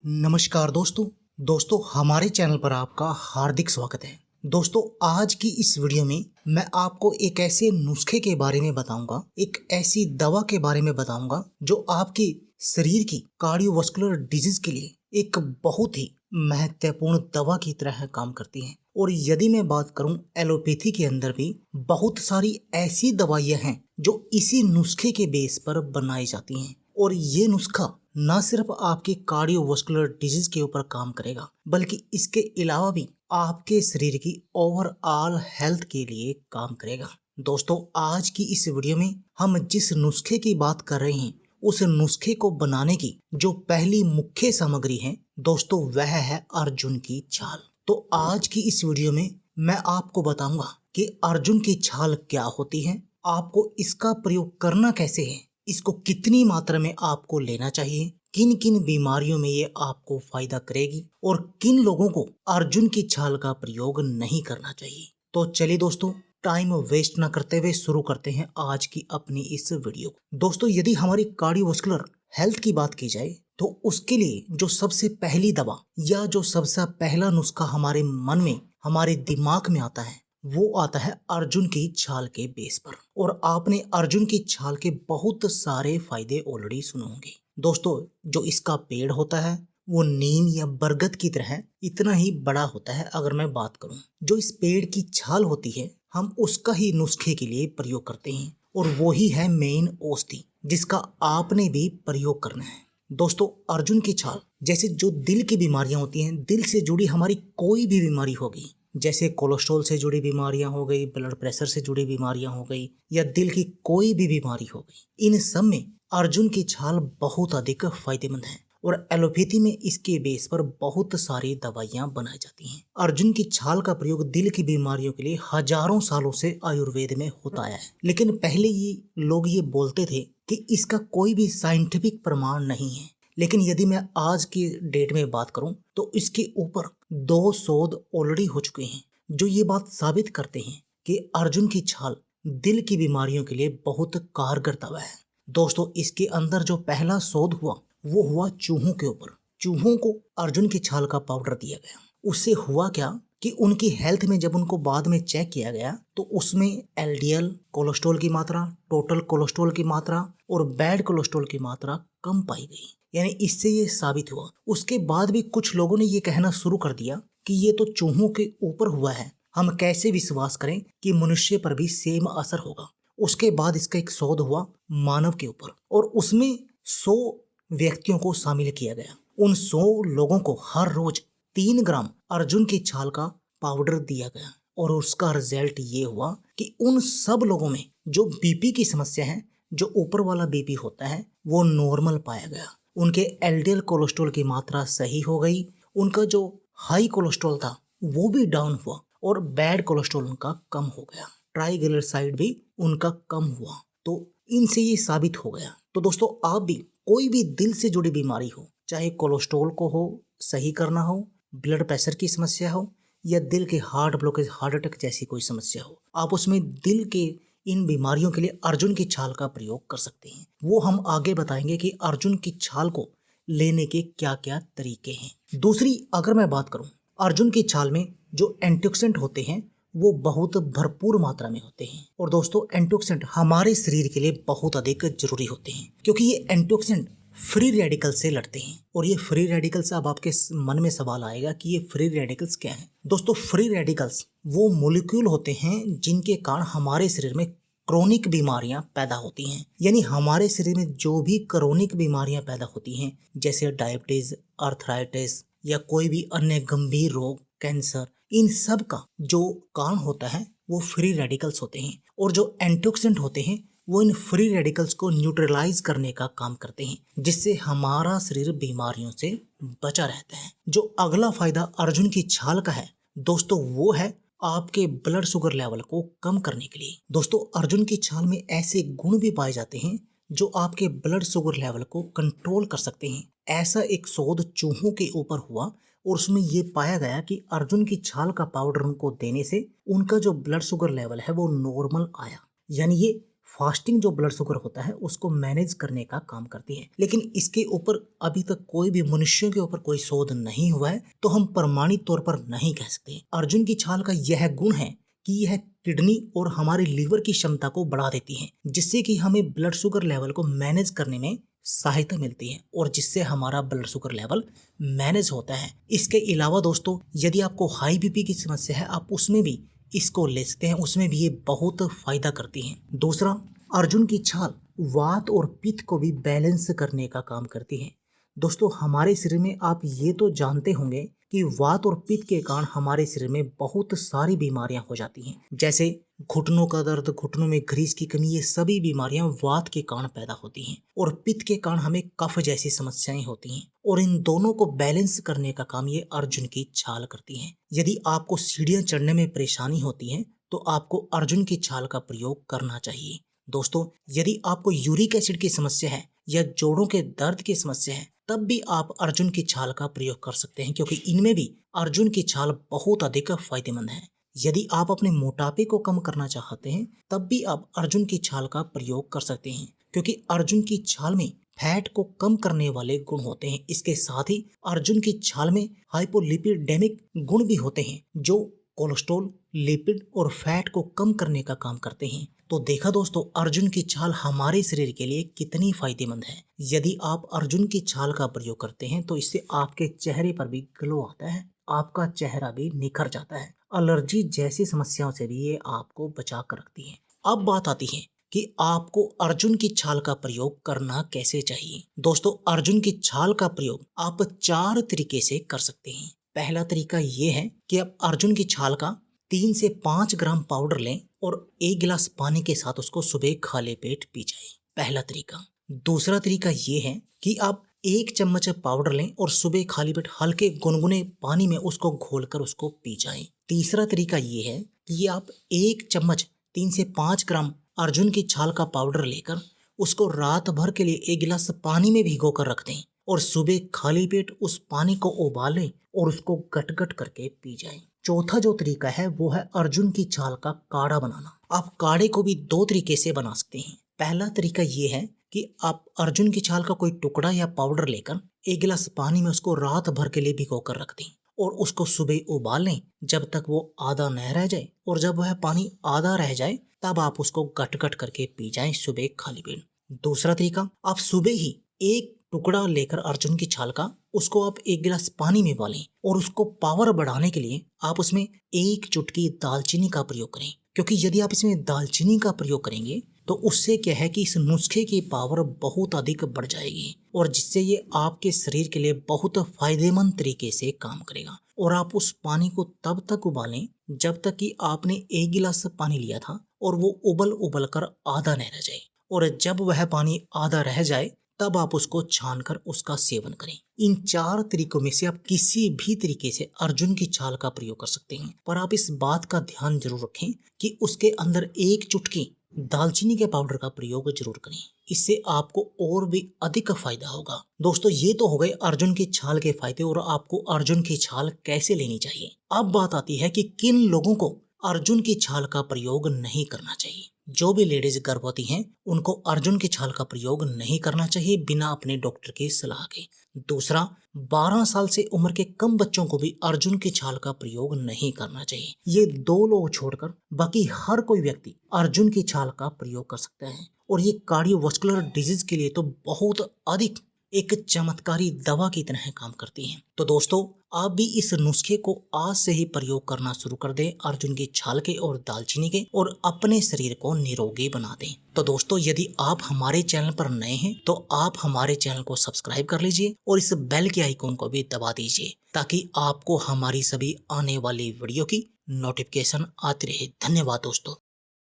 नमस्कार दोस्तों हमारे चैनल पर आपका हार्दिक स्वागत है। दोस्तों आज की इस वीडियो में मैं आपको एक ऐसे नुस्खे के बारे में बताऊंगा, एक ऐसी दवा के बारे में बताऊंगा जो आपके शरीर की कार्डियोवास्कुलर डिजीज के लिए एक बहुत ही महत्वपूर्ण दवा की तरह काम करती है। और यदि मैं बात करूं एलोपैथी के अंदर भी बहुत सारी ऐसी दवाइयां हैं जो इसी नुस्खे के बेस पर बनाई जाती हैं। और ये नुस्खा न सिर्फ आपकी कार्डियोवास्कुलर डिजीज के ऊपर काम करेगा बल्कि इसके अलावा भी आपके शरीर की ओवरऑल हेल्थ के लिए काम करेगा। दोस्तों आज की इस वीडियो में हम जिस नुस्खे की बात कर रहे हैं उस नुस्खे को बनाने की जो पहली मुख्य सामग्री है दोस्तों वह है अर्जुन की छाल। तो आज की इस वीडियो में मैं आपको बताऊंगा कि अर्जुन की छाल क्या होती है, आपको इसका प्रयोग करना कैसे है, इसको कितनी मात्रा में आपको लेना चाहिए, किन किन बीमारियों में ये आपको फायदा करेगी और किन लोगों को अर्जुन की छाल का प्रयोग नहीं करना चाहिए। तो चलिए दोस्तों टाइम वेस्ट ना करते हुए शुरू करते हैं आज की अपनी इस वीडियो। दोस्तों यदि हमारी कार्डियोवास्कुलर हेल्थ की बात की जाए तो उसके लिए जो सबसे पहली दवा या जो सबसे पहला नुस्खा हमारे मन में हमारे दिमाग में आता है वो आता है अर्जुन की छाल के बेस पर। और आपने अर्जुन की छाल के बहुत सारे फायदे ऑलरेडी सुने होंगे। दोस्तों जो इसका पेड़ होता है वो नीम या बरगद की तरह इतना ही बड़ा होता है। अगर मैं बात करूं जो इस पेड़ की छाल होती है हम उसका ही नुस्खे के लिए प्रयोग करते हैं और वो ही है मेन औषधि जिसका आपने भी प्रयोग करना है। दोस्तों अर्जुन की छाल जैसे जो दिल की बीमारियां होती हैं, दिल से जुड़ी हमारी कोई भी बीमारी होगी, जैसे कोलेस्ट्रॉल से जुड़ी बीमारियां हो गई, ब्लड प्रेशर से जुड़ी बीमारियां हो गई या दिल की कोई भी बीमारी हो गई, इन सब में अर्जुन की छाल बहुत अधिक फायदेमंद है। और एलोपैथी में इसके बेस पर बहुत सारी दवाइयां बनाई जाती हैं। अर्जुन की छाल का प्रयोग दिल की बीमारियों के लिए हजारों सालों से आयुर्वेद में होता आया है। लेकिन पहले ये लोग ये बोलते थे कि इसका कोई भी साइंटिफिक प्रमाण नहीं है। लेकिन यदि मैं आज की डेट में बात करूं तो इसके ऊपर 2 शोध ऑलरेडी हो चुके हैं जो ये बात साबित करते हैं कि अर्जुन की छाल दिल की बीमारियों के लिए बहुत कारगर दवा है। दोस्तों इसके अंदर जो पहला शोध हुआ वो हुआ चूहों के ऊपर। चूहों को अर्जुन की छाल का पाउडर दिया गया। उससे हुआ क्या कि उनकी हेल्थ में जब उनको बाद में चेक किया गया तो उसमें एलडीएल कोलेस्ट्रॉल की मात्रा, टोटल कोलेस्ट्रॉल की मात्रा और बैड कोलेस्ट्रॉल की मात्रा कम पाई गई। यानी इससे ये साबित हुआ। उसके बाद भी कुछ लोगों ने ये कहना शुरू कर दिया कि ये तो चूहों के ऊपर हुआ है, हम कैसे विश्वास करें कि मनुष्य पर भी सेम असर होगा। उसके बाद इसका एक शोध हुआ मानव के ऊपर और उसमें 100 व्यक्तियों को शामिल किया गया। उन 100 लोगों को हर रोज 3 ग्राम अर्जुन की छाल का पाउडर दिया गया और उसका रिजल्ट ये हुआ कि उन सब लोगों में जो बीपी की समस्या है, जो ऊपर वाला बीपी होता है वो नॉर्मल पाया गया। उनके एलडीएल कोलेस्ट्रॉल की मात्रा सही हो गई, उनका जो हाई कोलेस्ट्रॉल था वो भी डाउन हुआ और बैड कोलेस्ट्रॉल उनका कम हो गया, ट्राइग्लिसराइड भी उनका कम हुआ। तो इनसे ये साबित हो गया। तो दोस्तों आप भी कोई भी दिल से जुड़ी बीमारी हो, चाहे कोलेस्ट्रॉल को हो सही करना हो, ब्लड प्रेशर की समस्या हो या दिल के हार्ट ब्लॉकेज, हार्ट अटैक जैसी कोई समस्या हो, आप उसमें दिल के इन बीमारियों के लिए अर्जुन की छाल का प्रयोग कर सकते हैं। वो हम आगे बताएंगे कि अर्जुन की छाल को लेने के क्या क्या तरीके हैं। दूसरी अगर मैं बात करूं अर्जुन की छाल में जो एंटीऑक्सीडेंट होते हैं वो बहुत भरपूर मात्रा में होते हैं। और दोस्तों एंटीऑक्सीडेंट हमारे शरीर के लिए बहुत अधिक जरूरी होते हैं क्योंकि ये एंटीऑक्सीडेंट फ्री रेडिकल से लड़ते हैं। और ये फ्री रेडिकल्स, अब आपके मन में सवाल आएगा कि ये फ्री रेडिकल्स क्या है। दोस्तों फ्री रेडिकल्स वो मॉलिक्यूल होते हैं जिनके कारण हमारे शरीर में क्रोनिक बीमारियां पैदा होती हैं। यानी हमारे शरीर में जो भी क्रोनिक बीमारियां पैदा होती हैं जैसे डायबिटीज, अर्थराइटिस या कोई भी अन्य गंभीर रोग, कैंसर, इन सब का जो कारण होता है वो फ्री रेडिकल्स होते हैं। और जो एंटीऑक्सीडेंट होते हैं वो इन फ्री रेडिकल्स को न्यूट्रलाइज करने का काम करते हैं जिससे हमारा शरीर बीमारियों से बचा रहता है। जो अगला फायदा अर्जुन की छाल का है दोस्तों वो है आपके ब्लड शुगर लेवल को कम करने के लिए। दोस्तों अर्जुन की छाल में ऐसे गुण भी पाए जाते हैं जो आपके ब्लड शुगर लेवल को कंट्रोल कर सकते हैं। ऐसा एक शोध चूहों के ऊपर हुआ और उसमें ये पाया गया कि अर्जुन की छाल का पाउडर उनको देने से उनका जो ब्लड शुगर लेवल है वो नॉर्मल आया। यानी ये फास्टिंग जो ब्लड शुगर होता है उसको मैनेज करने का काम करती है। लेकिन इसके ऊपर अभी तक कोई भी मनुष्यों के ऊपर कोई शोध नहीं हुआ है, तो हम प्रमाणित तौर पर नहीं कह सकते। अर्जुन की छाल का यह गुण है कि यह किडनी और हमारे लीवर की क्षमता को बढ़ा देती है, जिससे कि हमें ब्लड शुगर लेवल को मैनेज करने में सहायता मिलती है और जिससे हमारा ब्लड शुगर लेवल मैनेज होता है। इसके अलावा दोस्तों, यदि आपको हाई बीपी की समस्या है, आप उसमें भी इसको ले सकते हैं, उसमें भी ये बहुत फायदा करती है। दूसरा, अर्जुन की छाल वात और पित्त को भी बैलेंस करने का काम करती है। दोस्तों, हमारे शरीर में आप ये तो जानते होंगे कि वात और पित्त के कारण हमारे शरीर में बहुत सारी बीमारियां हो जाती हैं, जैसे घुटनों का दर्द, घुटनों में ग्रीस की कमी। ये सभी बीमारियां वात के कारण पैदा होती हैं और पित्त के कारण हमें कफ जैसी समस्याएं होती हैं, और इन दोनों को बैलेंस करने का काम ये अर्जुन की छाल करती है। यदि आपको सीढ़ियां चढ़ने में परेशानी होती है तो आपको अर्जुन की छाल का प्रयोग करना चाहिए। दोस्तों, यदि आपको यूरिक एसिड की समस्या है या जोड़ों के दर्द की समस्या है, तब भी आप अर्जुन की छाल का प्रयोग कर सकते हैं, क्योंकि इनमें भी अर्जुन की छाल बहुत अधिक फायदेमंद है। यदि आप अपने मोटापे को कम करना चाहते हैं, तब भी आप अर्जुन की छाल का प्रयोग कर सकते हैं, क्योंकि अर्जुन की छाल में फैट को कम करने वाले गुण होते हैं। इसके साथ ही अर्जुन की छाल में हाइपोलिपिडेमिक गुण भी होते हैं, जो कोलेस्ट्रॉल, लिपिड और फैट को कम करने का काम करते हैं। तो देखा दोस्तों, अर्जुन की छाल हमारे शरीर के लिए कितनी फायदेमंद है। यदि आप अर्जुन की छाल का प्रयोग करते हैं तो इससे आपके चेहरे पर भी ग्लो आता है, आपका चेहरा भी निखर जाता है। एलर्जी जैसी समस्याओं से भी ये आपको बचा कर रखती है। अब बात आती है कि आपको अर्जुन की छाल का प्रयोग करना कैसे चाहिए। दोस्तों, अर्जुन की छाल का प्रयोग आप 4 तरीके से कर सकते हैं। पहला तरीका ये है कि आप अर्जुन की छाल का 3 से 5 ग्राम पाउडर लें और 1 गिलास पानी के साथ उसको सुबह खाली पेट पी जाएं। पहला तरीका। दूसरा तरीका ये है कि आप 1 चम्मच पाउडर लें और सुबह खाली पेट हल्के गुनगुने पानी में उसको घोलकर उसको पी जाएं। तीसरा तरीका ये है कि आप 1 चम्मच 3 से 5 ग्राम अर्जुन की छाल का पाउडर लेकर उसको रात भर के लिए 1 गिलास पानी में भिगो कर रख दें और सुबह खाली पेट उस पानी को उबालें और उसको गट-गट करके पी जाएं। चौथा जो तरीका है वो है अर्जुन की छाल का काढ़ा बनाना। आप काढ़े को भी 2 तरीके से बना सकते हैं। पहला तरीका ये है कि आप अर्जुन की छाल का कोई टुकड़ा या पाउडर लेकर 1 गिलास पानी में उसको रात भर के लिए भिगो कर रख दें और उसको सुबह उबाल लें जब तक वो आधा न रह जाए, और जब वह पानी आधा रह जाए तब आप उसको गट-गट करके पी जाएं सुबह खाली पेट। दूसरा तरीका, आप सुबह ही 1 टुकड़ा लेकर अर्जुन की छाल का उसको आप 1 गिलास पानी में उबालें और उसको पावर बढ़ाने के लिए आप उसमें 1 चुटकी दालचीनी का प्रयोग करें, क्योंकि यदि आप इसमें दालचीनी का प्रयोग करेंगे तो उससे क्या है कि इस नुस्खे की पावर बहुत अधिक बढ़ जाएगी और जिससे ये आपके शरीर के लिए बहुत फायदेमंद तरीके से काम करेगा। और आप उस पानी को तब तक उबालें जब तक कि आपने 1 गिलास पानी लिया था और वो उबल कर आधा न रह जाए, और जब वह पानी आधा रह जाए तब आप उसको छानकर उसका सेवन करें। इन 4 तरीकों में से आप किसी भी तरीके से अर्जुन की छाल का प्रयोग कर सकते हैं, पर आप इस बात का ध्यान जरूर रखें कि उसके अंदर 1 चुटकी दालचीनी के पाउडर का प्रयोग जरूर करें, इससे आपको और भी अधिक फायदा होगा। दोस्तों, ये तो हो गए अर्जुन की छाल के फायदे और आपको अर्जुन की छाल कैसे लेनी चाहिए। अब बात आती है कि किन लोगों को अर्जुन की छाल का प्रयोग नहीं करना चाहिए। जो भी लेडीज गर्भवती हैं उनको अर्जुन की छाल का प्रयोग नहीं करना चाहिए बिना अपने डॉक्टर की सलाह के। दूसरा, 12 साल से उम्र के कम बच्चों को भी अर्जुन की छाल का प्रयोग नहीं करना चाहिए। ये 2 लोग छोड़कर बाकी हर कोई व्यक्ति अर्जुन की छाल का प्रयोग कर सकता है और ये कार्डियोवास्कुलर डिजीज के लिए तो बहुत अधिक एक चमत्कारी दवा की तरह काम करती हैं। तो दोस्तों, आप भी इस नुस्खे को आज से ही प्रयोग करना शुरू कर दें, अर्जुन की छाल के और दालचीनी के, और अपने शरीर को निरोगी बना दें। तो दोस्तों, यदि आप हमारे चैनल पर नए हैं तो आप हमारे चैनल को सब्सक्राइब कर लीजिए और इस बेल के आइकॉन को भी दबा दीजिए ताकि आपको हमारी सभी आने वाली वीडियो की नोटिफिकेशन आती रहे। धन्यवाद दोस्तों।